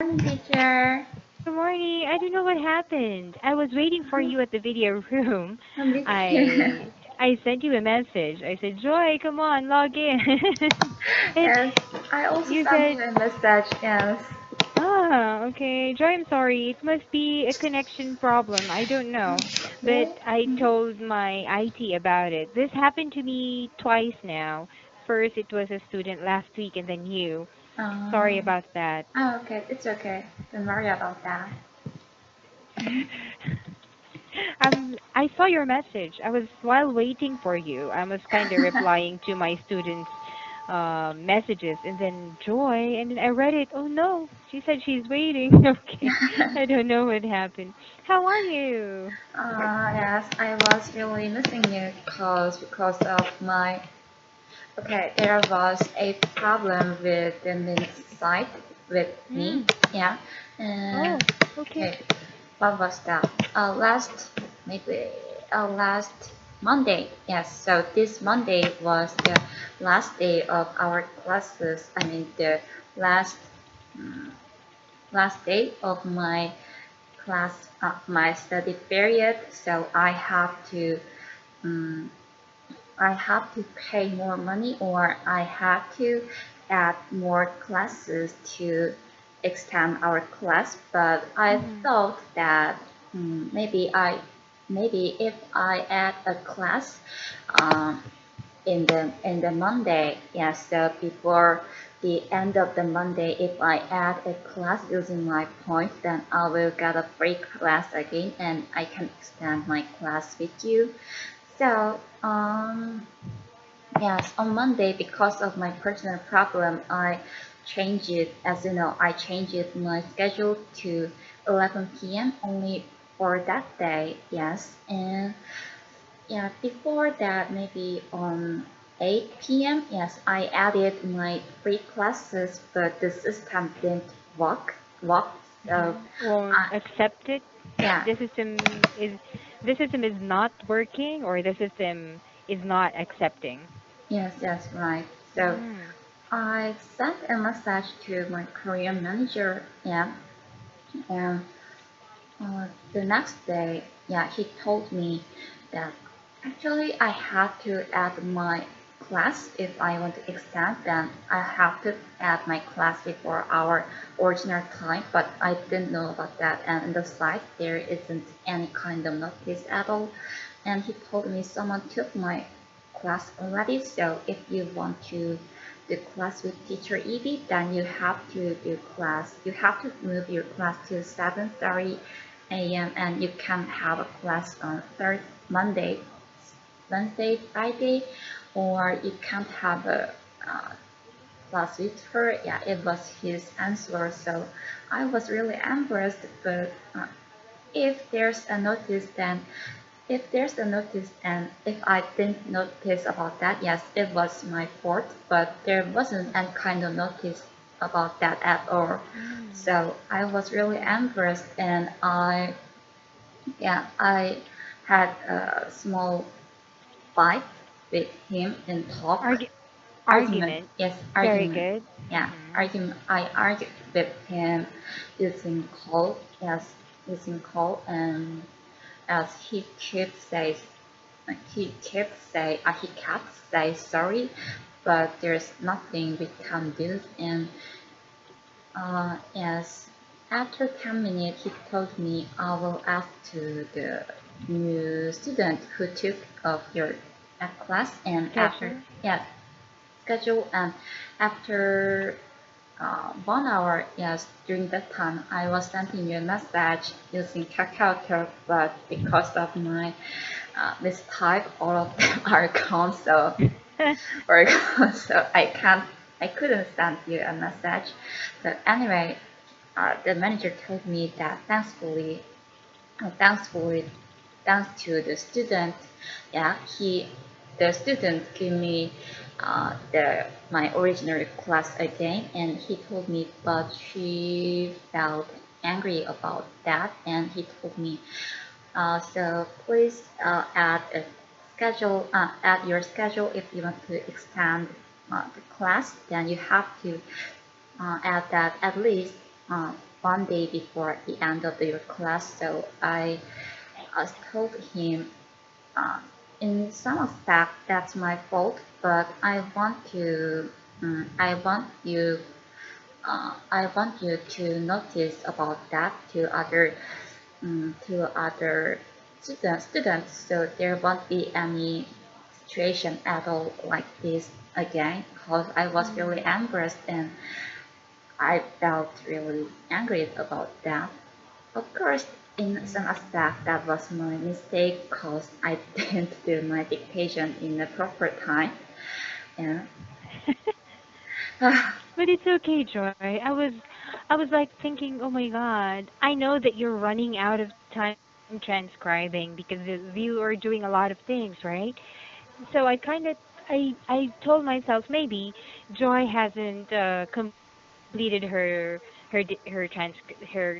Morning, teacher. Good morning. I don't know what happened. I was waiting for you at the video room. Me too. I sent you a message. I said, "Joy, come on, log in." and Yes, I also you sent said, you a message. Yes. okay. Joy, I'm sorry. It must be a connection problem. I don't know. But Okay. I Mm-hmm. told my IT about it. This happened to me twice now. First, it was a student last week, and then you. Sorry Um, about that. okay. It's okay. Don't worry about that. Mm-hmm. I saw your message. I was while waiting for you. I was kind of replying to my students' messages, and then Joy, and then I read it. Oh no, she said she's waiting. Okay, I don't know what happened. How are you? Yes, I was really missing you because of my. Okay, there was a problem with the Minsk site with me. Mm. Yeah. And Oh, okay. okay, what was that? Maybe last Monday. Yes. So this Monday was the last day of our classes. I mean the last mm, last day of my my study period. So um, I have to pay more money or I have to add more classes to extend our class. But I Mhm. thought that maybe if I add a class um, in the Monday, yes, so before the end of the Monday, if I add a class using my points, then I will get a free class again and I can extend my class with you. So, yes, on Monday, because of my personal problem, I changed it. As you know, I changed it my schedule to 11 p.m. only for that day. Yes, and yeah, before that, maybe on 8 p.m. Yes, I added my free classes, but the system didn't work. So, Mhm. Won't I accept it. yeah, The system is not working, or the system is not accepting. yes, right. So Mm. I sent a message to my Korean manager, yeah, and the next day, yeah, he told me that actually I have to add my class if I want to extend, then I have to add my class before our original time, but I didn't know about that, and in the site there isn't any kind of notice at all, and he told me someone took my class already, so if you want to do class with teacher Evie, then you have to move your class to 7:30 a.m. and you can have a class on Thursday, Monday, Wednesday, Friday, or you can't have a class with her. Yeah, it was his answer. So I was really embarrassed. But if there's a notice, then if there's a notice and if I didn't notice about that, yes, it was my fault. But there wasn't any kind of notice about that at all. Mm. So I was really embarrassed and I had a small fight with him in talk. Argu- Argument, Argument. yes, Very argument. good. Yeah, Mhm. argument. I argued with him using call, yes, using call, and as he kept say sorry, but there's nothing we can do, and yes, after 10 minutes, he told me I will ask to the new student who took of your class, and after Schedule. yes, schedule, and after 1 hour, yes, during that time, I was sending you a message using KakaoTalk, but because of my mistype, all of them are gone, so or so I couldn't send you a message. But anyway, the manager told me that thankfully, thanks to the student, yeah, the student gave me the my original class again, and he told me, but she felt angry about that, and he told me, so please add your schedule if you want to extend the class, then you have to add that at least one day before the end of your class, so I told him, uh, in some aspect that's my fault, but I want you to notice about that to other students, so there won't be any situation at all like this again. Because I was really Mhm. embarrassed and I felt really angry about that. Of course, in some Mhm. aspect, that was my mistake because I didn't do my dictation in the proper time. Yeah. But it's okay, Joy. I was like thinking, oh my God, I know that you're running out of time transcribing because you are doing a lot of things, right? So I told myself maybe Joy hasn't completed her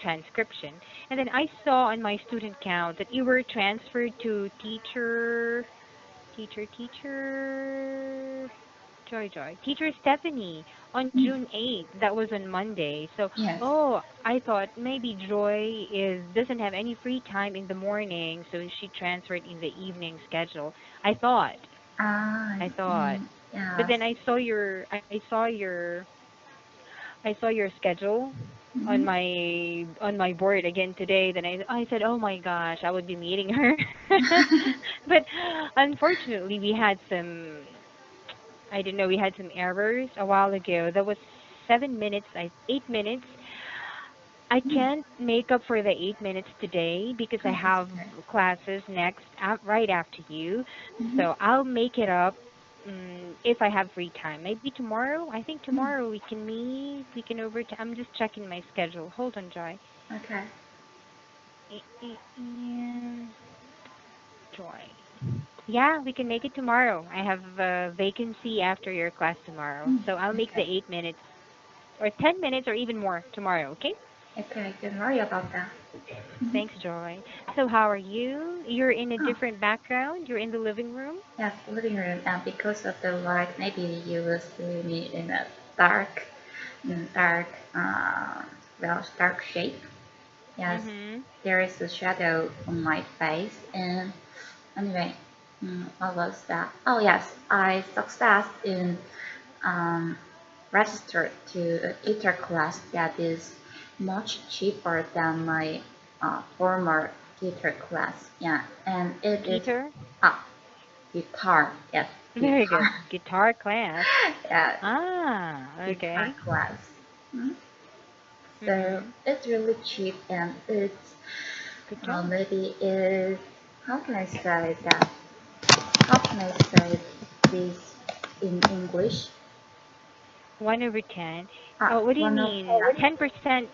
transcription, and then I saw on my student count that you were transferred to teacher teacher Stephanie on June 8th. That was on Monday. So, Yes. oh, I thought maybe Joy is doesn't have any free time in the morning, so she transferred in the evening schedule. I thought. Ah, I thought. But yes. then I saw your schedule Mhm. on my board again today. Then I said, "Oh my gosh, I would be meeting her." But unfortunately, I didn't know we had some errors a while ago. That was 7 minutes, 8 minutes. I Hmm, can't make up for the 8 minutes today because I it's have okay. classes next right after you. Mhm. So I'll make it up if I have free time. Maybe tomorrow. I think Hmm, tomorrow we can meet. We can over. I'm just checking my schedule. Hold on, Joy. okay. Yeah, Joy. Yeah, we can make it tomorrow. I have a vacancy after your class tomorrow. Hmm, So I'll make the okay. 8 minutes or 10 minutes or even more tomorrow, okay? Okay, don't worry about that. Mhm. Thanks, Joy. So how are you? You're in a Oh, different background. You're in the living room. yes, living room, and because of the light, maybe you will see me in a dark, dark, well, dark shape. Yes, Mhm. there is a shadow on my face, and anyway, what was that? Oh yes, I success in um, registered to a guitar class that is much cheaper than my former guitar class. Yeah, and it is Guitar. ah guitar. Yes, Very good. guitar. Guitar class. Yeah, Ah, guitar okay. class. Mm. So Mhm. it's really cheap and it's Good job. maybe it. How can I say that? How can I say this in English? 1/10. Oh, what do you One of mean? 10%?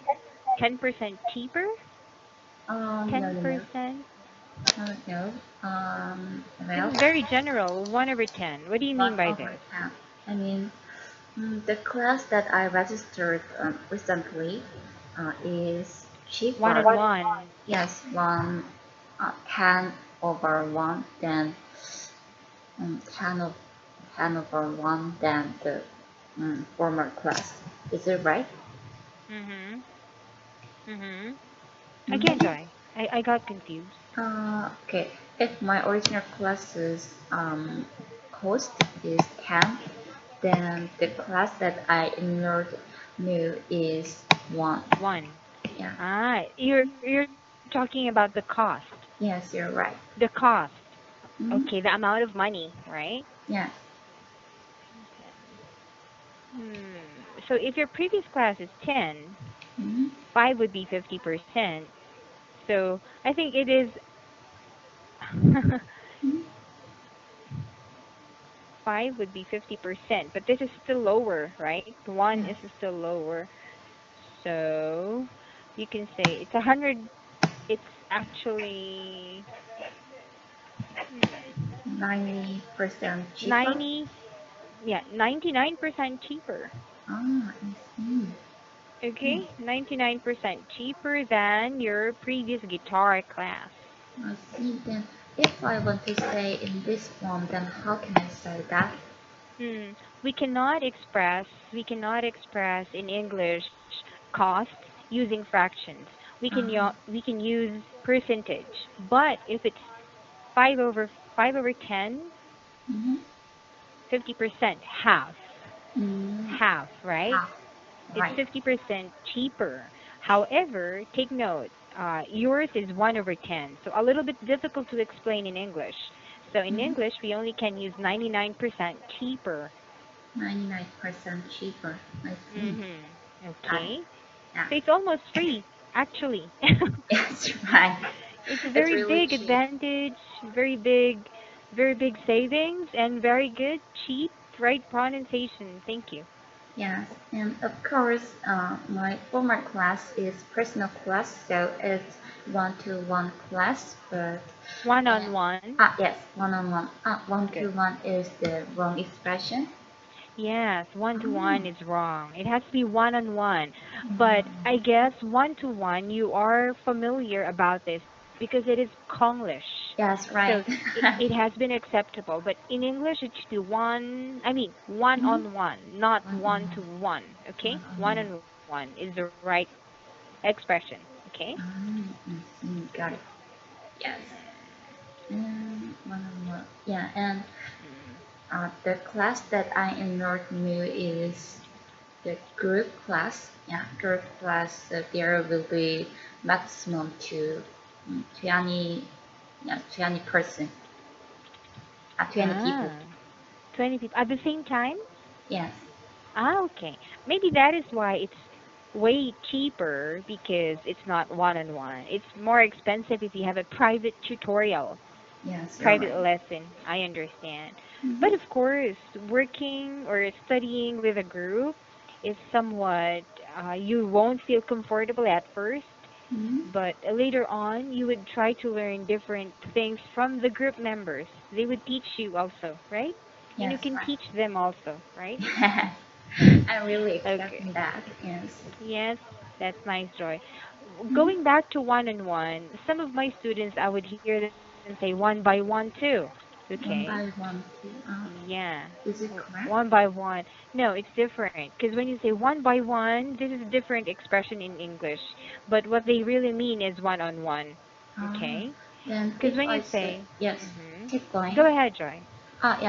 10% cheaper? no, Ten no, no. percent? No. This Well, is very general. 1/10. What do you one mean by over this? 10. I mean, the class that I registered recently is One cheaper. on one. Yes, 10 over 1 than 10 of 10 over 1 than the former class. Is it right? Mhm. Mhm. Again, Mhm. Joy. I got confused. Okay, if my original class's cost is 10, then the class that I enrolled new is 1. One. Yeah. Ah, you're talking about the cost. Yes, you're right. The cost. Hmm. Okay, the amount of money, right? Yes. So if your previous class is 10, Hmm. 5 would be 50%. So I think it is 5 would be 50%, but this is still lower, right? One Yes. is still lower. So you can say it's 100, it's actually 90% cheaper. 90, yeah, 99% cheaper. Ah, I see. Hmm. Okay, 99% cheaper than your previous guitar class. I see. Then, if I want to say in this form, then how can I say that? Hmm. We cannot express in English cost using fractions. Uh-huh. We can use percentage. But if it's 5 over 10, Mm-hmm. 50%, half. Mm, Half, right? half. It's Right. 50% cheaper. However, take note, yours is 1 over 10, so a little bit difficult to explain in English. So in Mm-hmm. English, we only can use 99% cheaper. 99% cheaper. I see. Got it. Okay. Yeah. So it's almost free, actually. Yes, right. It's a It's very really big cheap. advantage, very big savings, and very good, cheap, right pronunciation. Thank you. Yes, and of course, my former class is personal class, so it's one-to-one class. But One uh, on one. yes, one-on-one. Good. One-to-one is the wrong expression. Yes, one to Oh, one is wrong. It has to be one on one. But I one-on-one. guess one to one, you are familiar about this because it is Konglish. Yes, So right. it has been acceptable. But in English, it should be one Mhm. on one, not one One-on-one. to one. Okay? One One-on-one. on one is the right expression. Okay? I see. Got it. Yes. And one-on-one. Yeah, and Mm. the class that I enrolled new is the group class. Yeah, group class. There will be maximum to 20, yeah, 20 person, 20 people. Ah, 20 people at the same time? Yes, Ah, okay. Maybe that is why it's way cheaper because it's not one on one. It's more expensive if you have a private tutorial, yes, you're private right. lesson. I understand. Mm-hmm. But of course, working or studying with a group is somewhat, you won't feel comfortable at first, Mm-hmm. but later on, you would try to learn different things from the group members. They would teach you also, right? And you Yes, can teach them also, right? right. I'm really Okay. accepting that. Yes. Yes, that's nice, Joy. Mm-hmm. Going back to one on one, some of my students, I would hear them say one by one too. Okay. One by one. Yeah. Is it correct? One by one. No, it's different. Because when you say one by one, this is a different expression in English. But what they really mean is one on one. Ah, Okay? then Because if when you I say say, yes, hmm keep going. go ahead, Joy.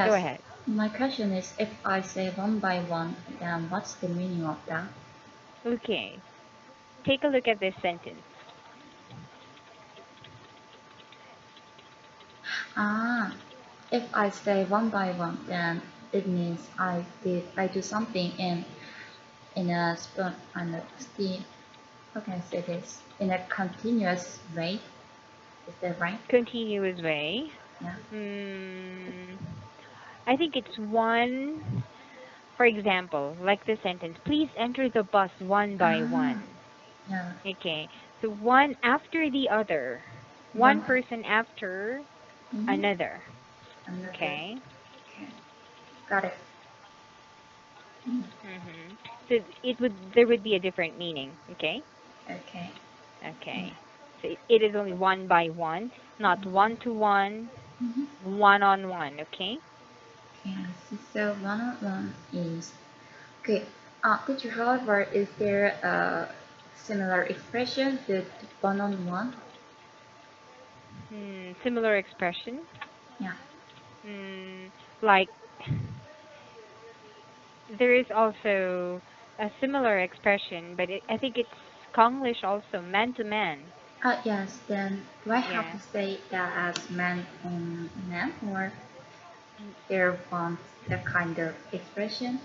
Go Yes. ahead. My question is, if I say one by one, then what's the meaning of that? Okay. Take a look at this sentence. Ah, if I say one by one, then it means I do something in a sp on a sti how can I say this? In a continuous way. Is that right? Continuous way. Yeah. Hmm. I think it's one, for example, like the sentence, please enter the bus one by Ah, one. yeah. Okay, so one after the other, One. one person after Mm-hmm. another. Another. Okay. Okay. Got it. Mm. So there would be a different meaning. Okay. Okay. Yeah. Okay. So it is only one by one, not one to one, Mm-hmm. one on one. Okay. Okay, I see. So one-on-one is okay. Teacher, however, is there a similar expression with one-on-one? Similar expression. Yeah. Mm, like there is also a similar expression, but I think it's Konglish also, man to man. Yes. Then do I have Yeah. to say that as man on man, or there wants that kind of expression?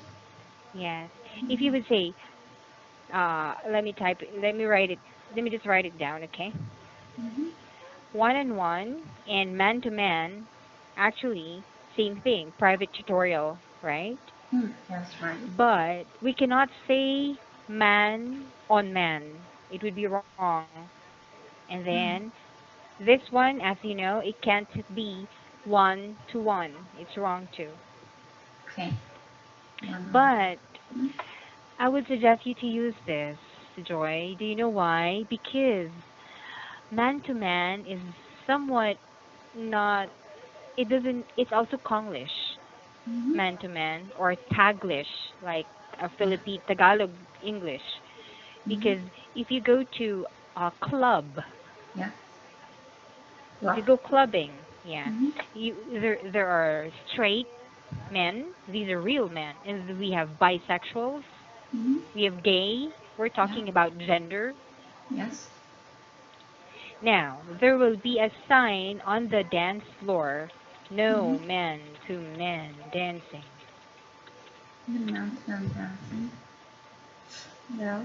Yes. If you Mm-hmm. would say, let me just write it down, okay? Mm-hmm. One on one and man to man, actually, same thing, private tutorial, right? That's right. But we cannot say man on man. It would be wrong. And then Mm. this one, as you know, it can't be one to one. It's wrong too. Okay. One-on-one. But I would suggest you to use this, Joy. Do you know why? Because man to man is somewhat not, it doesn't, it's also Konglish, Mm-hmm. man to man, or Taglish, like a Yeah. Philippine Tagalog English. Mm-hmm. Because if you go to a club, Yeah. if What? you go clubbing, yeah, Mm-hmm. there are straight men. These are real men, and we have bisexuals. Mm-hmm. We have gay. We're Yeah. talking about gender. Yes. Now, there will be a sign on the dance floor. Mm-hmm. No men to men dancing. The mountain dancing. Well,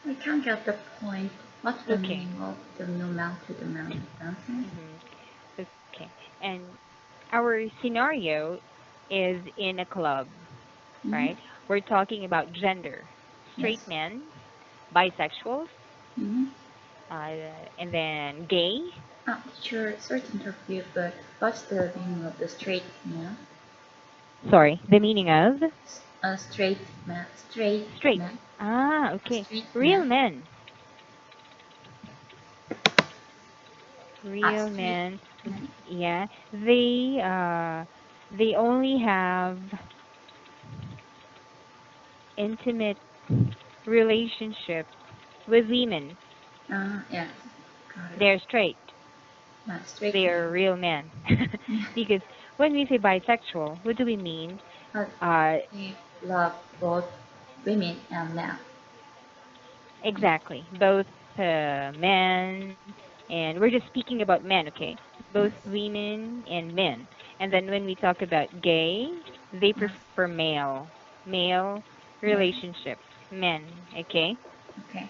I can't get the point. What's the Okay. meaning of the no mount to the mountain dancing? Okay. And our scenario is in a club, Mm-hmm. right? We're talking about gender. Straight Yes. men, bisexuals, Mm-hmm. and then gay. Sure, sorry to interrupt you, but what's the meaning of the straight man? Sorry, the meaning of A straight man. Straight straight. man. Ah, A okay. street Real man. men. A Real street men. man. Yeah. They only have intimate relationship with women. Yes. Got it. They're straight. Straight man. They're real men. Because when we say bisexual, what do we mean? But Uh, they love both women and men. exactly. Both men, and we're just speaking about men, okay? Both Yes. women and men. And then when we talk about gay, they Yes. prefer male Yes. relationships, men, okay? Okay.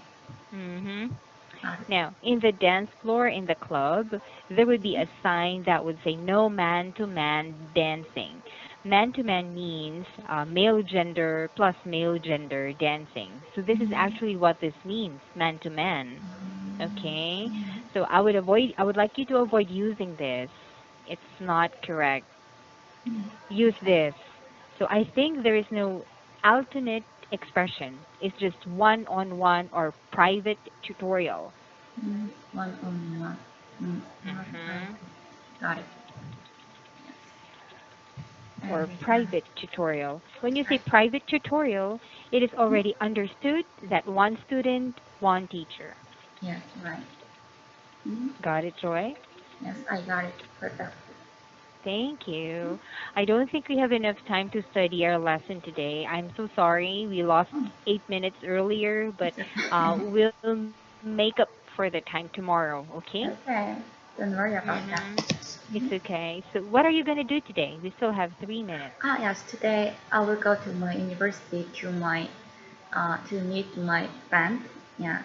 Mhm. Got it. Now, in the dance floor in the club, there would be a sign that would say no man to man dancing. Man to man means male gender plus male gender dancing. So this is Mm-hmm. actually what this means, man to man. Okay? Mm-hmm. So I would like you to avoid using this. It's not correct. Use Okay. this. So I think there is no alternate expression. It's just one on one or private tutorial. One on one. Not right. Hmm. Got it. Yes. Or Every time. private tutorial. When you say Right. private tutorial, it is already understood that one student, one teacher. Yes. Right. Mm-hmm. Got it, Joy? Yes, I got it. Perfect. Thank you. I don't think we have enough time to study our lesson today. I'm so sorry. We lost Oh, 8 minutes earlier, but it's okay. we'll make up for the time tomorrow, okay? Okay. Don't worry about that. Mm-hmm. It's Mm-hmm. okay. So, what are you going to do today? We still have 3 minutes. Yes. Today I will go to my university to meet my friend. Yeah.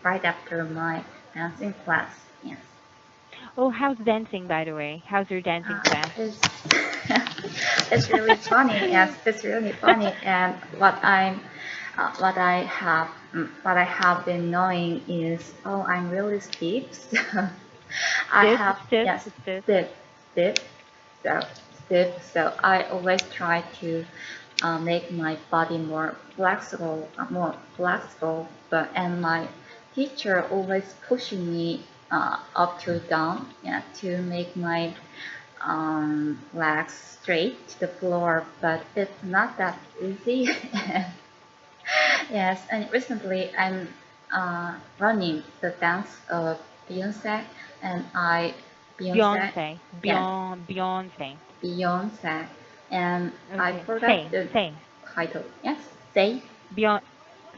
Right after my dancing class. Yes. Oh, how's dancing, by the way? How's your dancing class? It's it's really funny. Yes, it's really funny. And what I have been knowing is, oh, I'm really stiff. So I Stiff, have, stiff, yes, stiff. stiff, stiff, so stiff. So I always try to make my body more flexible. But and my teacher always pushing me up to down, yeah, to make my legs straight to the floor, but it's not that easy. Yes, and recently I'm running the dance of Beyonce, and Beyonce, Beyonce. yes, Beyonce. Beyonce, and I Okay. forgot Say, the say. title. Yes, say, Beyond,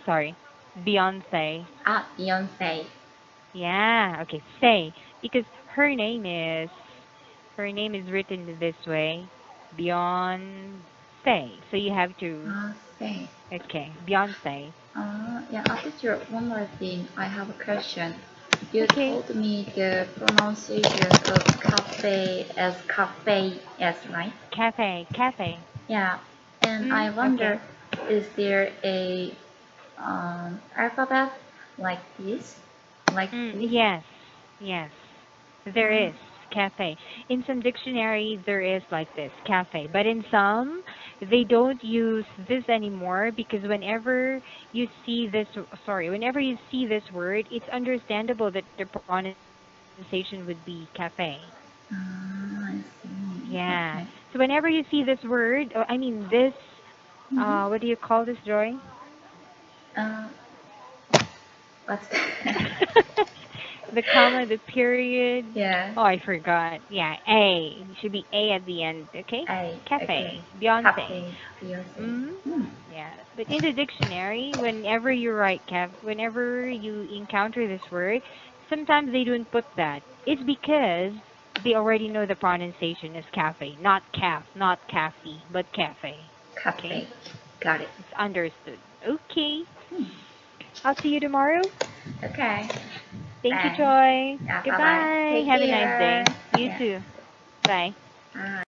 sorry. Beyonce. Beyonce. Yeah, okay. Say. Because her name is, her name is written this way. Beyonce. So you have to, Say. okay. Beyonce. Yeah, teacher, one more thing. I have a question. You Okay. told me the pronunciation of cafe as cafe, yes, right? Cafe. Cafe. Yeah, and I Okay. wonder, is there a alphabet like this? Like this? Yes, yes, there Uh, is cafe. In some dictionary, there is like this cafe, but in some, they don't use this anymore because whenever you see this word, it's understandable that the pronunciation would be cafe. I see. Yeah. Okay. So whenever you see this word, or I mean this, Mm-hmm. what do you call this, Joy? Uh, What's that? The comma, the period. Yeah. Oh, I forgot. Yeah, A. It should be A at the end, okay? A. Okay. Cafe. Beyonce. Cafe. Beyonce. Mm, Hmm. yeah. But in the dictionary, whenever you write whenever you encounter this word, sometimes they don't put that. It's because they already know the pronunciation is cafe, not calf, not cafe, but cafe. Okay? Cafe. Got it. It's understood. Okay. Hmm. I'll see you tomorrow. Okay. Thank you, Bye. Joy. Yeah. Bye bye. Goodbye. Take Have a nice care. day. You Yeah. too. Bye.